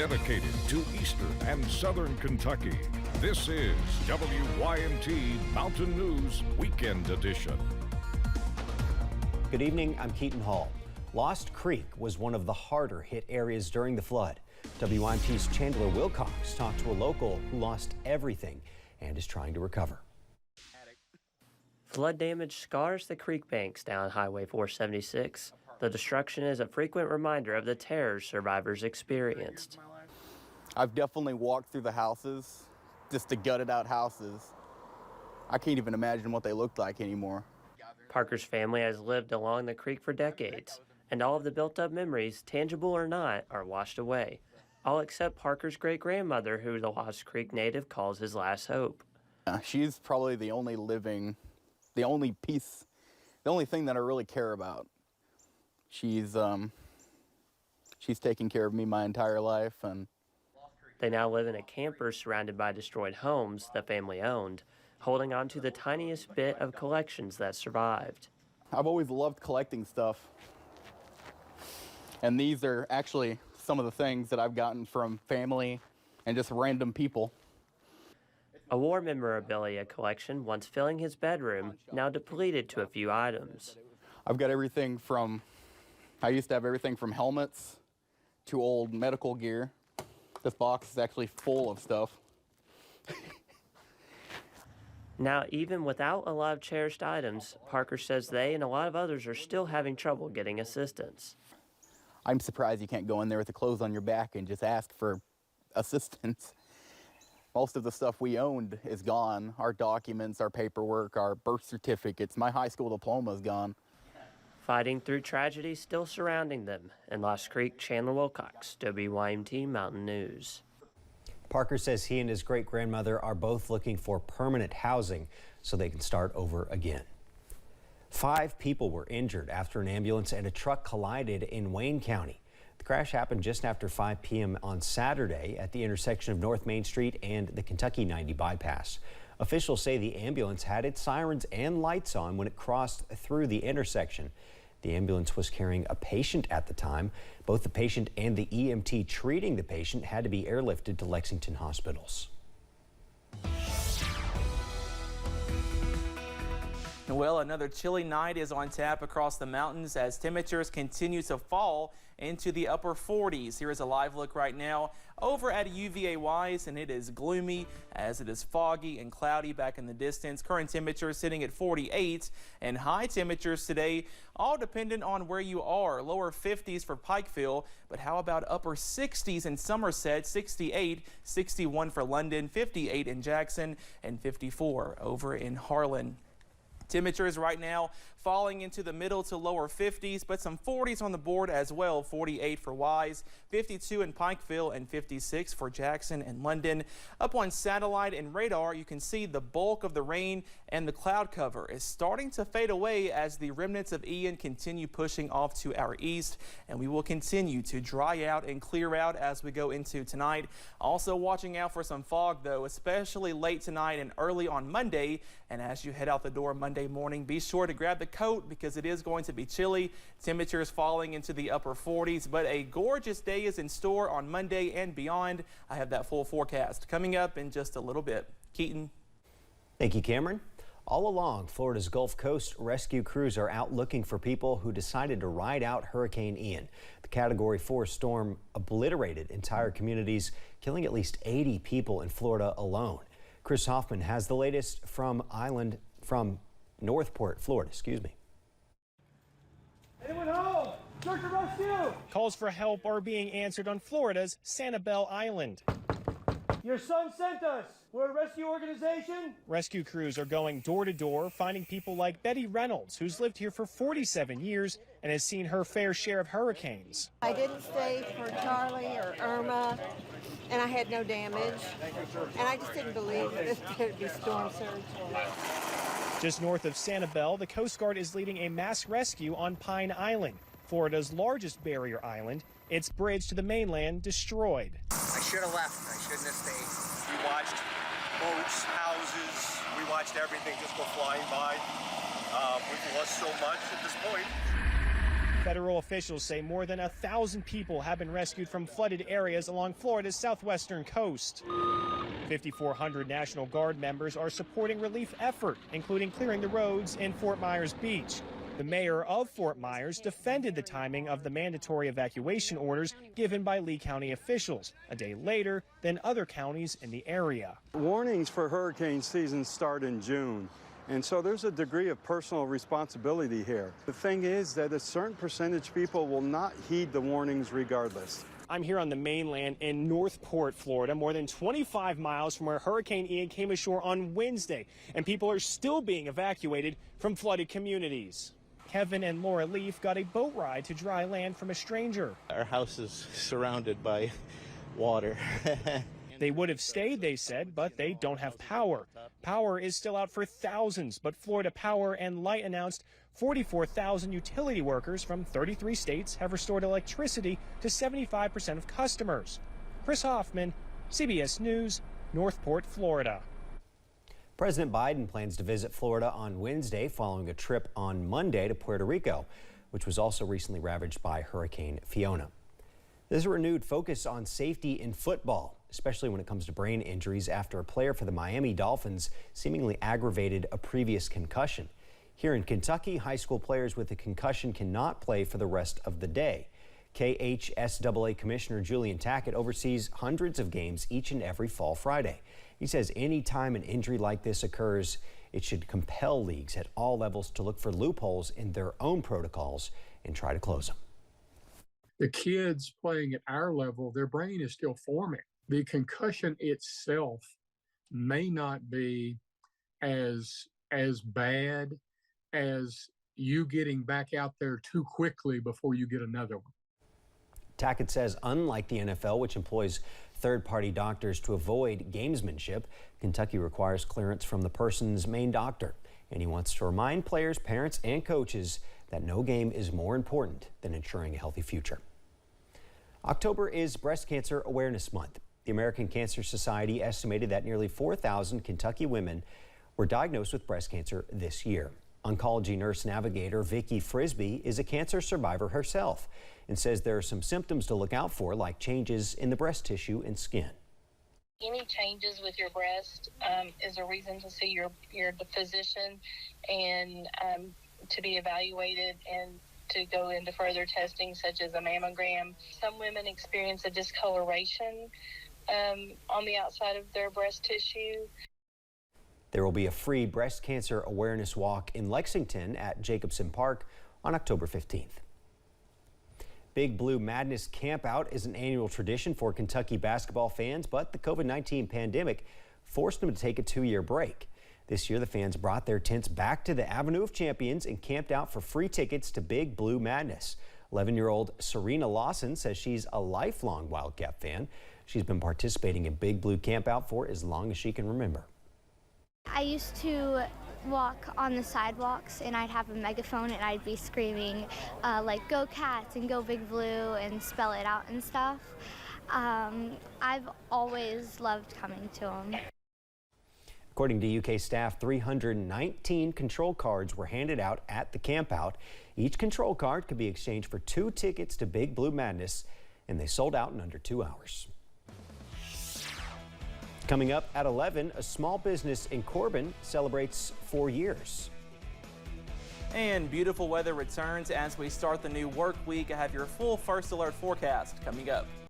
dedicated to eastern and southern Kentucky. This is WYMT Mountain News Weekend Edition. Good evening, I'm Keaton Hall. Lost Creek was one of the harder hit areas during the flood. WYMT's Chandler Wilcox talked to a local who lost everything and is trying to recover. Flood damage scars the creek banks down Highway 476. The destruction is a frequent reminder of the terrors survivors experienced. I've definitely walked through the houses, just the gutted out houses. I can't even imagine what they looked like anymore. Parker's family has lived along the creek for decades, and all of the built-up memories, tangible or not, are washed away. All except Parker's great-grandmother, who the Lost Creek native calls his last hope. She's probably the only thing that I really care about. She's taken care of me my entire life. And they now live in a camper surrounded by destroyed homes the family owned, holding on to the tiniest bit of collections that survived. I've always loved collecting stuff. And these are actually some of the things that I've gotten from family and just random people. A war memorabilia collection once filling his bedroom, now depleted to a few items. I've got everything from, I used to have everything from helmets to old medical gear. This box is actually full of stuff. Now, even without a lot of cherished items, Parker says they and a lot of others are still having trouble getting assistance. I'm surprised you can't go in there with the clothes on your back and just ask for assistance. Most of the stuff we owned is gone. Our documents, our paperwork, our birth certificates, my high school diploma is gone. Fighting through tragedy still surrounding them. In Lost Creek, Chandler Wilcox, WYMT Mountain News. Parker says he and his great-grandmother are both looking for permanent housing so they can start over again. 5 people were injured after an ambulance and a truck collided in Wayne County. The crash happened just after 5 p.m. on Saturday at the intersection of North Main Street and the Kentucky 90 bypass. Officials say the ambulance had its sirens and lights on when it crossed through the intersection. The ambulance was carrying a patient at the time. Both the patient and the EMT treating the patient had to be airlifted to Lexington hospitals. Well, another chilly night is on tap across the mountains as temperatures continue to fall into the upper 40s. Here is a live look right now over at UVA Wise, and it is gloomy as it is foggy and cloudy back in the distance. Current temperature sitting at 48, and high temperatures today all dependent on where you are. Lower 50s for Pikeville, but how about upper 60s in Somerset, 68, 61 for London, 58 in Jackson, and 54 over in Harlan. Temperatures right now falling into the middle to lower 50s, but some 40s on the board as well. 48 for Wise, 52 in Pikeville, and 56 for Jackson and London. Up on satellite and radar, you can see the bulk of the rain and the cloud cover is starting to fade away as the remnants of Ian continue pushing off to our east, and we will continue to dry out and clear out as we go into tonight. Also watching out for some fog, though, especially late tonight and early on Monday. And as you head out the door Monday morning, be sure to grab the coat because it is going to be chilly. Temperatures falling into the upper 40s, but a gorgeous day is in store on Monday and beyond. I have that full forecast coming up in just a little bit. Keaton. Thank you, Cameron. All along Florida's Gulf Coast, rescue crews are out looking for people who decided to ride out Hurricane Ian. The Category 4 storm obliterated entire communities, killing at least 80 people in Florida alone. Chris Hoffman has the latest from Northport, Florida. Excuse me. Anyone home? Search and rescue! Calls for help are being answered on Florida's Sanibel Island. Your son sent us. We're a rescue organization. Rescue crews are going door to door, finding people like Betty Reynolds, who's lived here for 47 years and has seen her fair share of hurricanes. I didn't stay for Charlie or Irma, and I had no damage. And I just didn't believe there'd be storm surge. Just north of Sanibel, the Coast Guard is leading a mass rescue on Pine Island, Florida's largest barrier island. Its bridge to the mainland destroyed. I should have left. I shouldn't have stayed. We watched boats, houses. We watched everything just go flying by. We've lost so much at this point. Federal officials say more than 1,000 people have been rescued from flooded areas along Florida's southwestern coast. 5,400 National Guard members are supporting relief effort, including clearing the roads in Fort Myers Beach. The mayor of Fort Myers defended the timing of the mandatory evacuation orders given by Lee County officials a day later than other counties in the area. Warnings for hurricane season start in June, and so there's a degree of personal responsibility here. The thing is that a certain percentage of people will not heed the warnings regardless. I'm here on the mainland in Northport, Florida, more than 25 miles from where Hurricane Ian came ashore on Wednesday, and people are still being evacuated from flooded communities. Kevin and Laura Leaf got a boat ride to dry land from a stranger. Our house is surrounded by water. They would have stayed, they said, but they don't have power. Power is still out for thousands, but Florida Power and Light announced 44,000 utility workers from 33 states have restored electricity to 75% of customers. Chris Hoffman, CBS News, Northport, Florida. President Biden plans to visit Florida on Wednesday following a trip on Monday to Puerto Rico, which was also recently ravaged by Hurricane Fiona. There's a renewed focus on safety in football, especially when it comes to brain injuries after a player for the Miami Dolphins seemingly aggravated a previous concussion. Here in Kentucky, high school players with a concussion cannot play for the rest of the day. KHSAA Commissioner Julian Tackett oversees hundreds of games each and every fall Friday. He says any time an injury like this occurs, it should compel leagues at all levels to look for loopholes in their own protocols and try to close them. The kids playing at our level, their brain is still forming. The concussion itself may not be as bad as you getting back out there too quickly before you get another one. Tackett says unlike the NFL, which employs third-party doctors to avoid gamesmanship, Kentucky requires clearance from the person's main doctor. And he wants to remind players, parents, and coaches that no game is more important than ensuring a healthy future. October is Breast Cancer Awareness Month. The American Cancer Society estimated that nearly 4,000 Kentucky women were diagnosed with breast cancer this year. Oncology nurse navigator Vicki Frisbee is a cancer survivor herself and says there are some symptoms to look out for, like changes in the breast tissue and skin. Any changes with your breast is a reason to see your physician and to be evaluated and to go into further testing such as a mammogram. Some women experience a discoloration on the outside of their breast tissue. There will be a free breast cancer awareness walk in Lexington at Jacobson Park on October 15th. Big Blue Madness Campout is an annual tradition for Kentucky basketball fans, but the COVID-19 pandemic forced them to take a 2-year break. This year, the fans brought their tents back to the Avenue of Champions and camped out for free tickets to Big Blue Madness. 11-year-old Serena Lawson says she's a lifelong Wildcat fan. She's been participating in Big Blue Campout for as long as she can remember. I used to walk on the sidewalks and I'd have a megaphone and I'd be screaming like "Go Cats" and "Go Big Blue" and spell it out and stuff. I've always loved coming to them. According to UK staff, 319 control cards were handed out at the campout. Each control card could be exchanged for 2 tickets to Big Blue Madness, and they sold out in under 2 hours. Coming up at 11, a small business in Corbin celebrates 4 years. And beautiful weather returns as we start the new work week. I have your full First Alert forecast coming up.